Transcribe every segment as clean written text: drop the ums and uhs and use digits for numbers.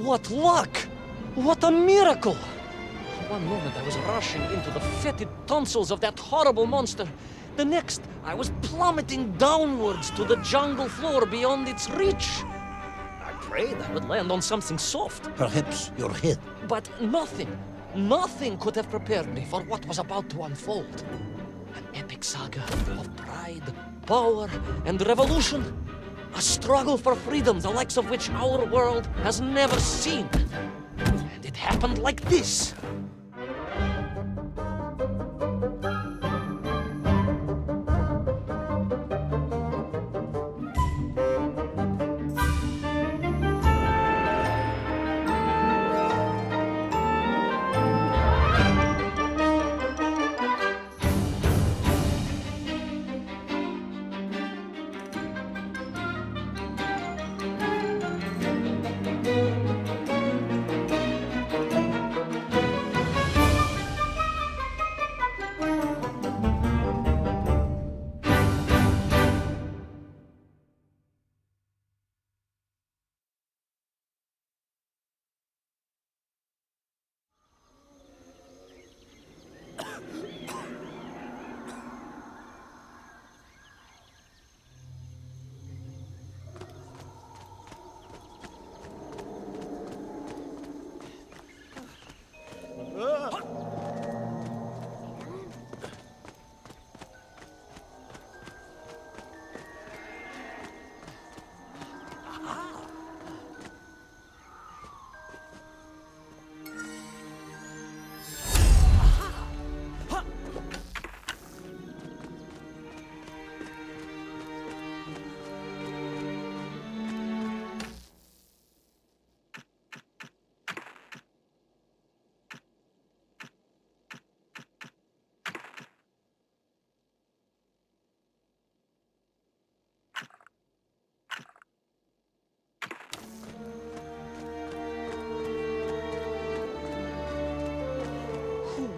What luck! What a miracle! One moment I was rushing into the fetid tonsils of that horrible monster. The next, I was plummeting downwards to the jungle floor beyond its reach. I prayed I would land on something soft. Perhaps your head. But nothing could have prepared me for what was about to unfold. An epic saga of pride, power, and revolution. A struggle for freedom the likes of which our world has never seen. And it happened like this.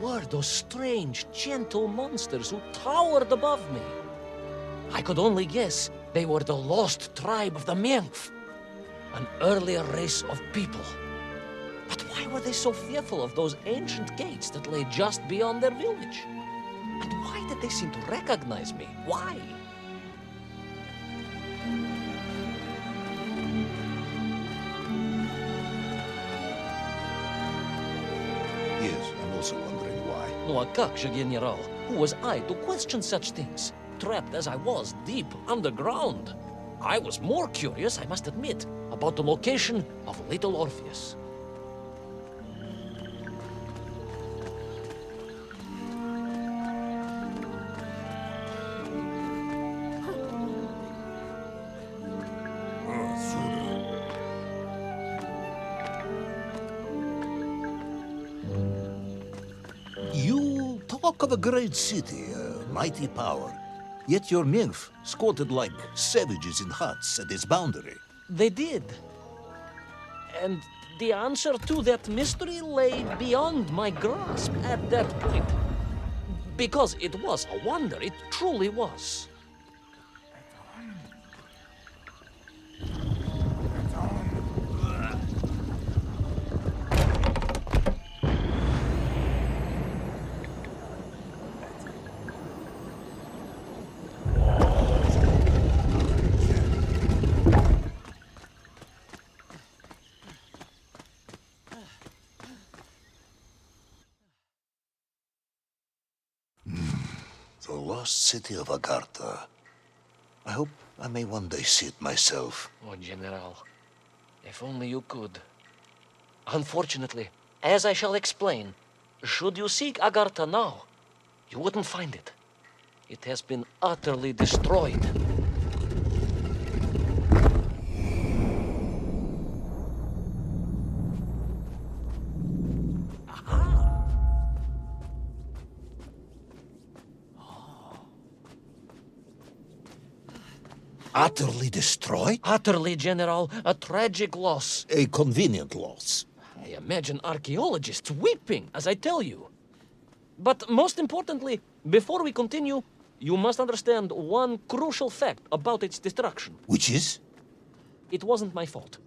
Were those strange, gentle monsters who towered above me? I could only guess they were the lost tribe of the Menkvov, an earlier race of people. But why were they so fearful of those ancient gates that lay just beyond their village? And why did they seem to recognize me? Why? Yes, I'm also wondering why. Ну а как же, генерал? Who was I to question such things? Trapped as I was deep underground. I was more curious, I must admit, about the location of little Orpheus. You talk of a great city, a mighty power. Yet your Menkvov squatted like savages in huts at its boundary. They did. And the answer to that mystery lay beyond my grasp at that point. Because it was a wonder, it truly was. The lost city of Agartha. I hope I may one day see it myself. Oh, General, if only you could. Unfortunately, as I shall explain, should you seek Agartha now, you wouldn't find it. It has been utterly destroyed. Utterly destroyed? Utterly, General, a tragic loss. A convenient loss. I imagine archaeologists weeping as I tell you. But most importantly, before we continue, you must understand one crucial fact about its destruction. Which is? It wasn't my fault.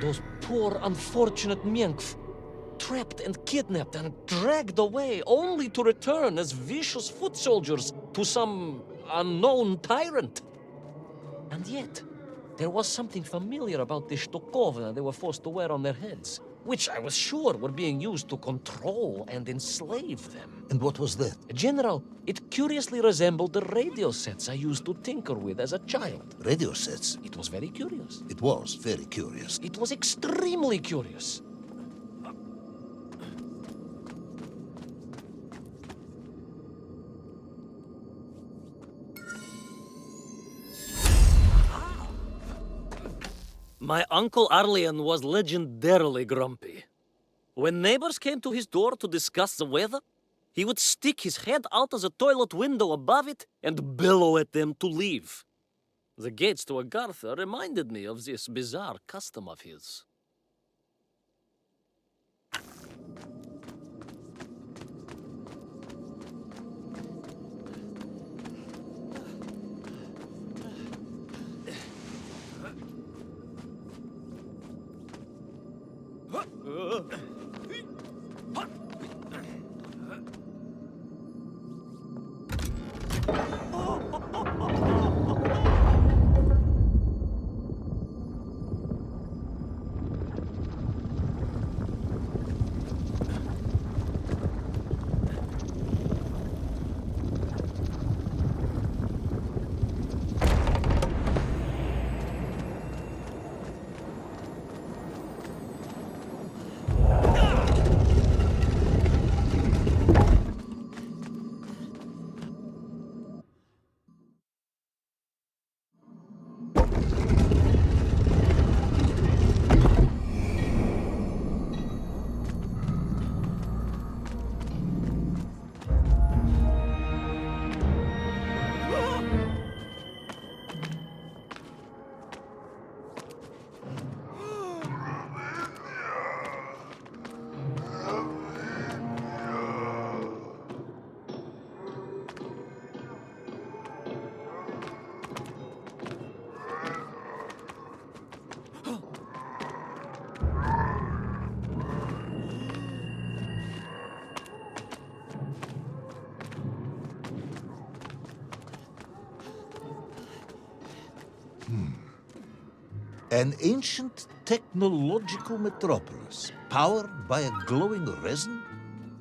Those poor, unfortunate Menkv, trapped and kidnapped and dragged away, only to return as vicious foot soldiers to some unknown tyrant. And yet, there was something familiar about the shtukovna they were forced to wear on their heads, which I was sure were being used to control and enslave them. And what was that? General, it curiously resembled the radio sets I used to tinker with as a child. Radio sets? It was very curious. It was very curious. It was extremely curious. My Uncle Arlian was legendarily grumpy. When neighbors came to his door to discuss the weather, he would stick his head out of the toilet window above it and bellow at them to leave. The gates to Agartha reminded me of this bizarre custom of his. An ancient technological metropolis, powered by a glowing resin,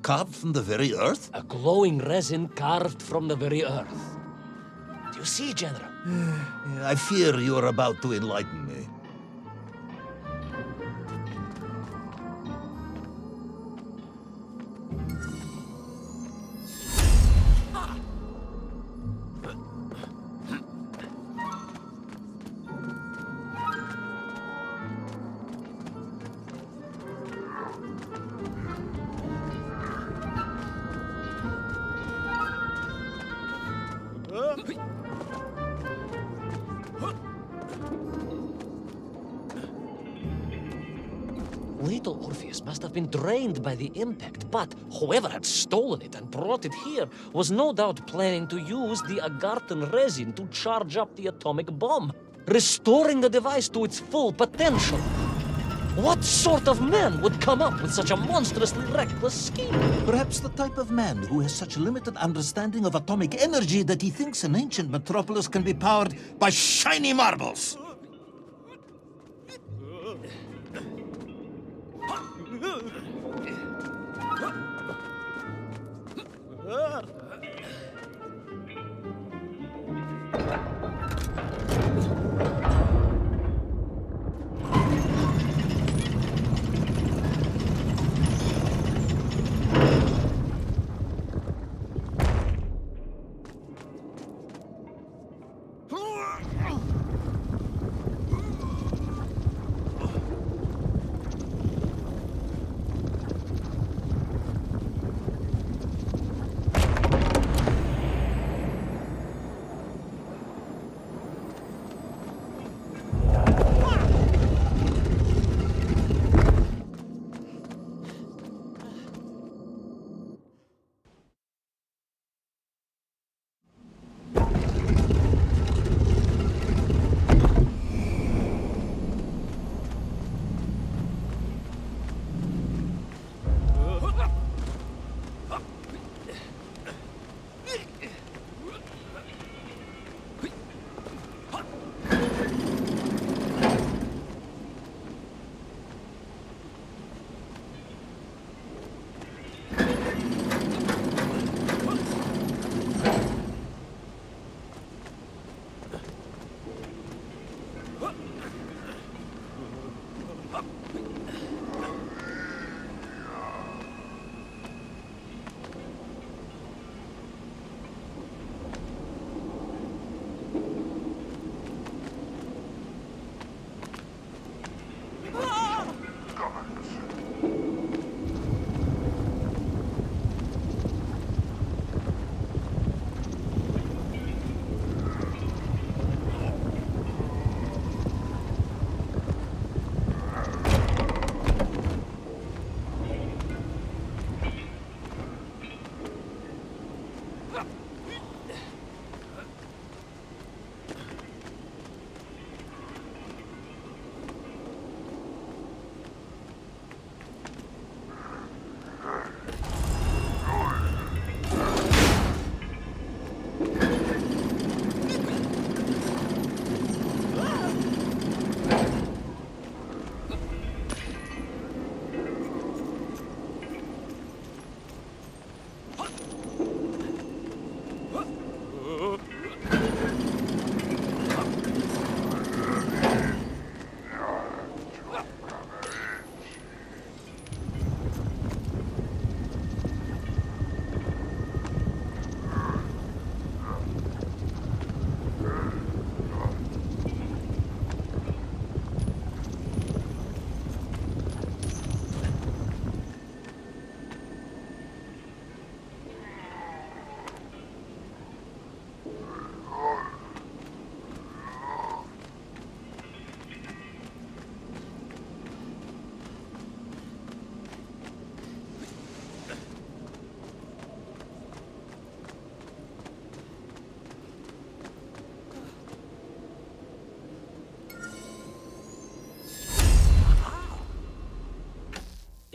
carved from the very earth? A glowing resin carved from the very earth. Do you see, General? I fear you are about to enlighten me. Little Orpheus must have been drained by the impact, but whoever had stolen it and brought it here was no doubt planning to use the Agarthan resin to charge up the atomic bomb, restoring the device to its full potential. What sort of man would come up with such a monstrously reckless scheme? Perhaps the type of man who has such limited understanding of atomic energy that he thinks an ancient metropolis can be powered by shiny marbles.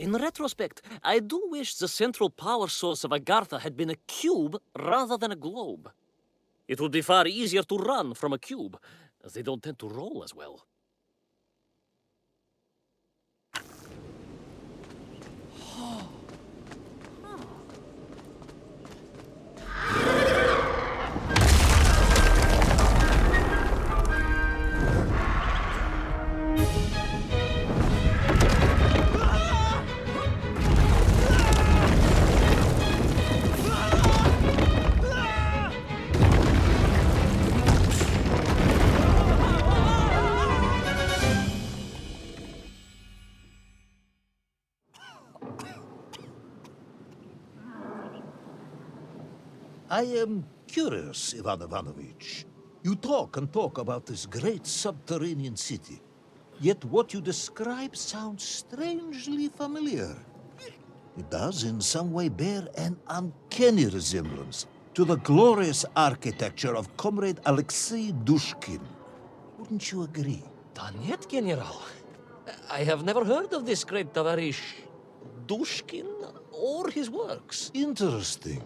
In retrospect, I do wish the central power source of Agartha had been a cube rather than a globe. It would be far easier to run from a cube, as they don't tend to roll as well. I am curious, Ivan Ivanovich. You talk and talk about this great subterranean city. Yet what you describe sounds strangely familiar. It does in some way bear an uncanny resemblance to the glorious architecture of Comrade Alexei Dushkin. Wouldn't you agree? Да нет, генерал. I have never heard of this great Tavarish Dushkin or his works. Interesting.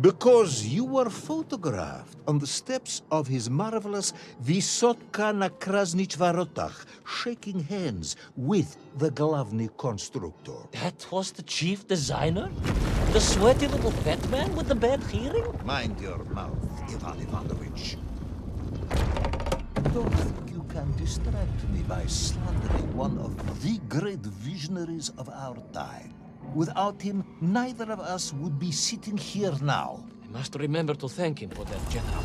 Because you were photographed on the steps of his marvelous Vysotka na Krasnich Varotach, shaking hands with the Glavny Constructor. That was the chief designer? The sweaty little fat man with the bad hearing? Mind your mouth, Ivan Ivanovich. Don't think you can distract me by slandering one of the great visionaries of our time. Without him, neither of us would be sitting here now. I must remember to thank him for that, General.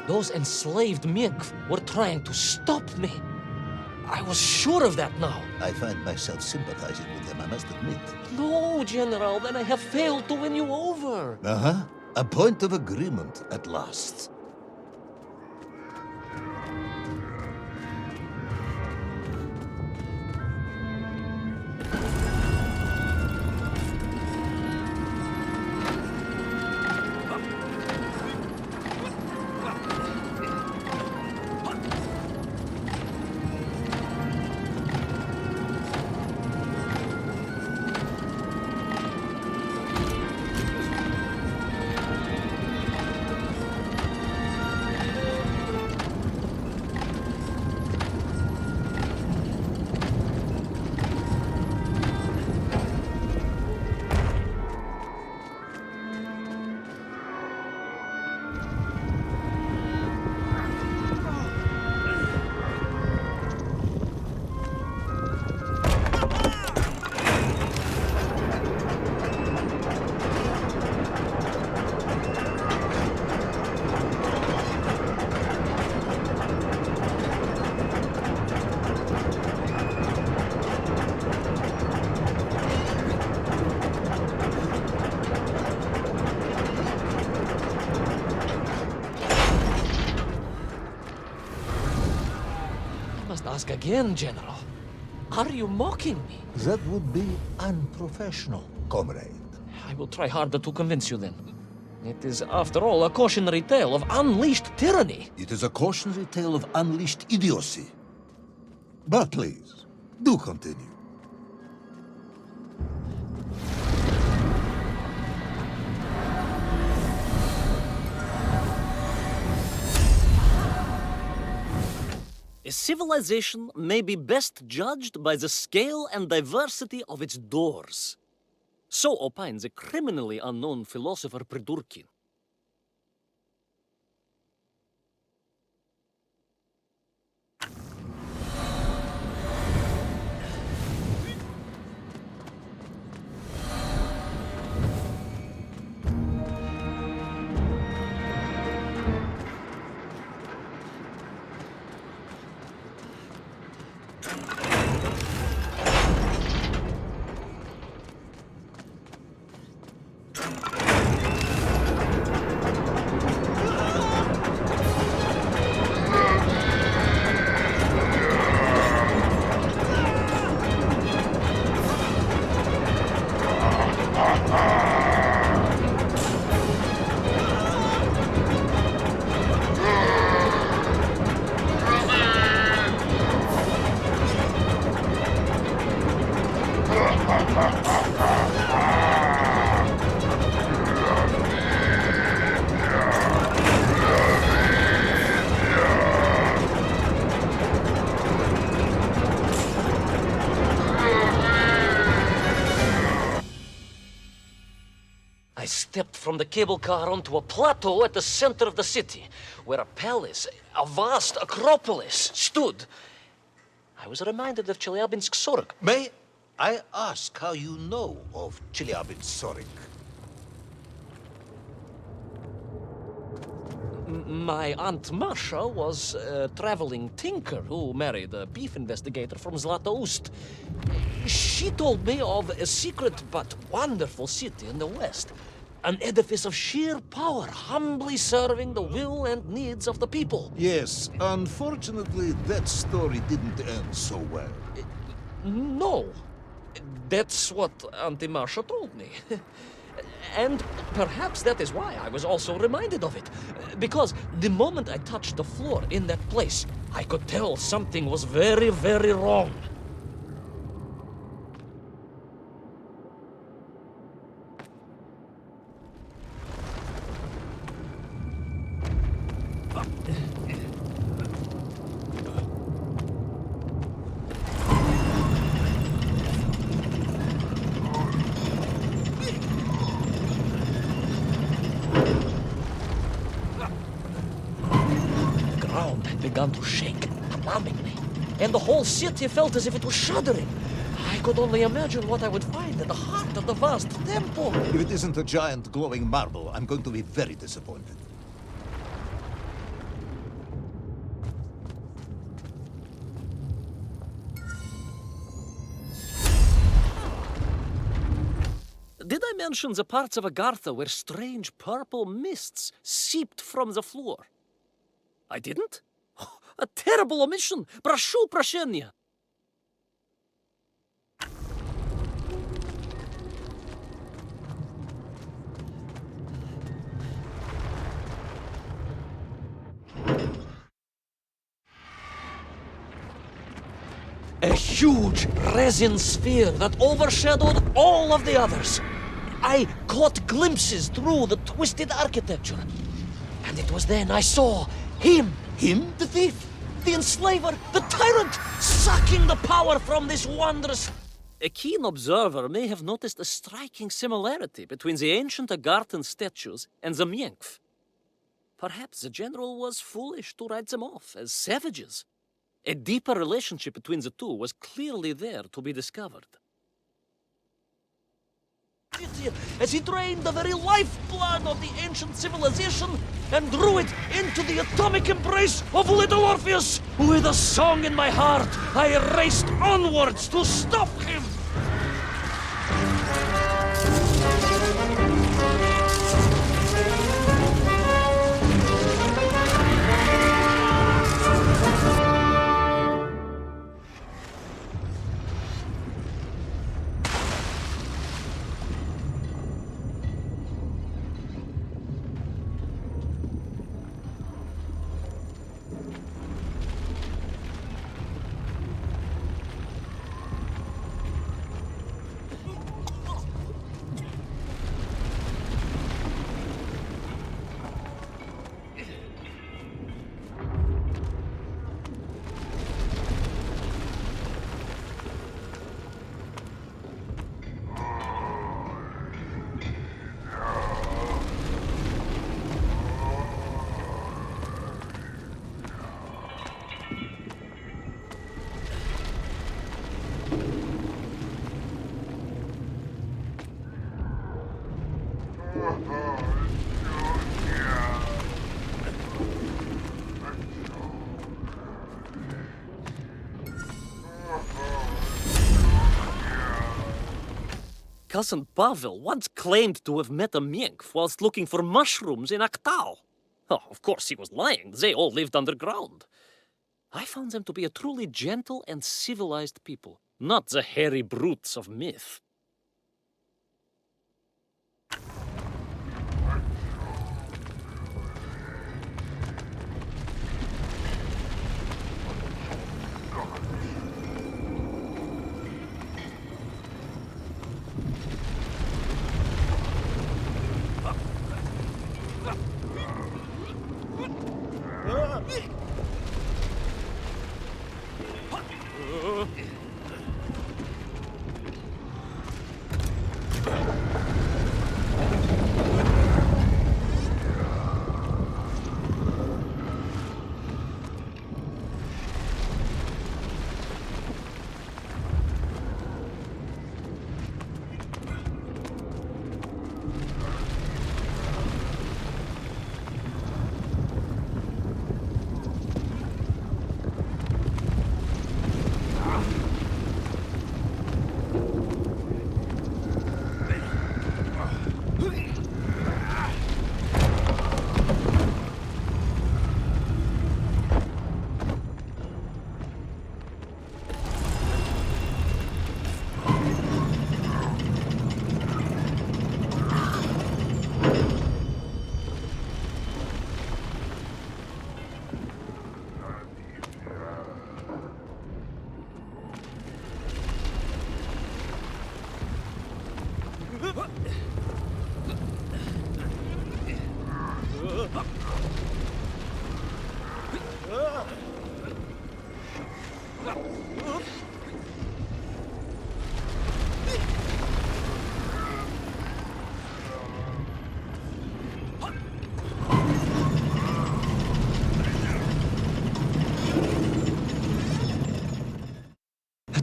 Those enslaved Menkv were trying to stop me. I was sure of that now. I find myself sympathizing with them, I must admit. No, General, then I have failed to win you over. Uh-huh. A point of agreement at last. Ask again, General. Are you mocking me? That would be unprofessional, comrade. I will try harder to convince you then. It is, after all, a cautionary tale of unleashed tyranny. It is a cautionary tale of unleashed idiocy. But please, do continue. A civilization may be best judged by the scale and diversity of its doors. So opines a criminally unknown philosopher Pridurkin. I stepped from the cable car onto a plateau at the center of the city, where a palace, a vast acropolis, stood. I was reminded of Chelyabinsk Sorok. May I ask how you know of Chelyabinsk? My Aunt Masha was a traveling tinker who married a beef investigator from Zlatoust. She told me of a secret but wonderful city in the west. An edifice of sheer power, humbly serving the will and needs of the people. Yes, unfortunately, that story didn't end so well. No. That's what Auntie Masha told me. And perhaps that is why I was also reminded of it. Because the moment I touched the floor in that place, I could tell something was very, very wrong. Began to shake alarmingly, and the whole city felt as if it was shuddering. I could only imagine what I would find at the heart of the vast temple. If it isn't a giant glowing marble, I'm going to be very disappointed. Did I mention the parts of Agartha where strange purple mists seeped from the floor? I didn't? A terrible omission! Прошу прощения! A huge resin sphere that overshadowed all of the others. I caught glimpses through the twisted architecture. And it was then I saw him, the thief, the enslaver, the tyrant, sucking the power from this wondrous... A keen observer may have noticed a striking similarity between the ancient Agarthan statues and the Menkv. Perhaps the general was foolish to write them off as savages. A deeper relationship between the two was clearly there to be discovered. As he drained the very lifeblood of the ancient civilization and drew it into the atomic embrace of little Orpheus. With a song in my heart, I raced onwards to stop him. Cousin Pavel once claimed to have met a Menk whilst looking for mushrooms in Akhtal. Oh, of course he was lying. They all lived underground. I found them to be a truly gentle and civilized people, not the hairy brutes of myth.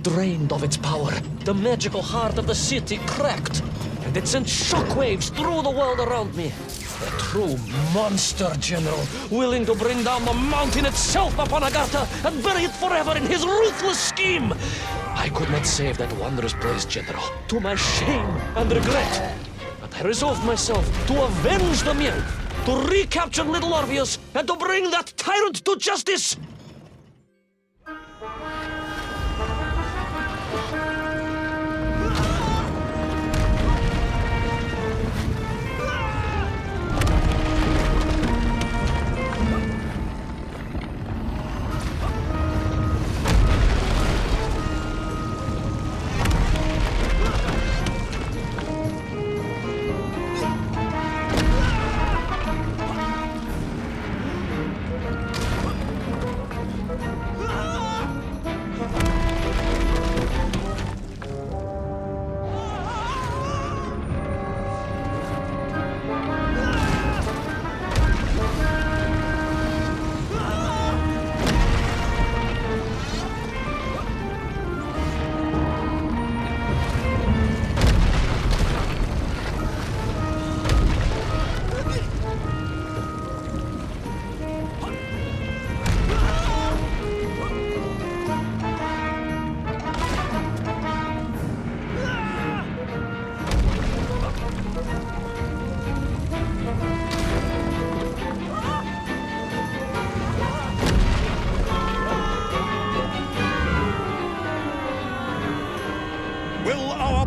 Drained of its power, the magical heart of the city cracked, and it sent shockwaves through the world around me. A true monster general, willing to bring down the mountain itself upon Agartha and bury it forever in his ruthless scheme. I could not save that wondrous place, General, to my shame and regret. But I resolved myself to avenge the Menk, to recapture little Orpheus, and to bring that tyrant to justice.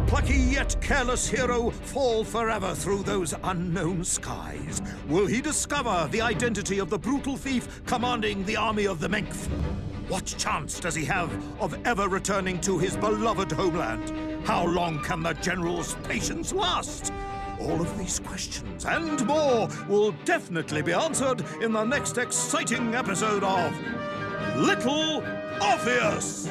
Plucky yet careless hero fall forever through those unknown skies? Will he discover the identity of the brutal thief commanding the army of the Menkv? What chance does he have of ever returning to his beloved homeland? How long can the general's patience last? All of these questions and more will definitely be answered in the next exciting episode of Little Orpheus!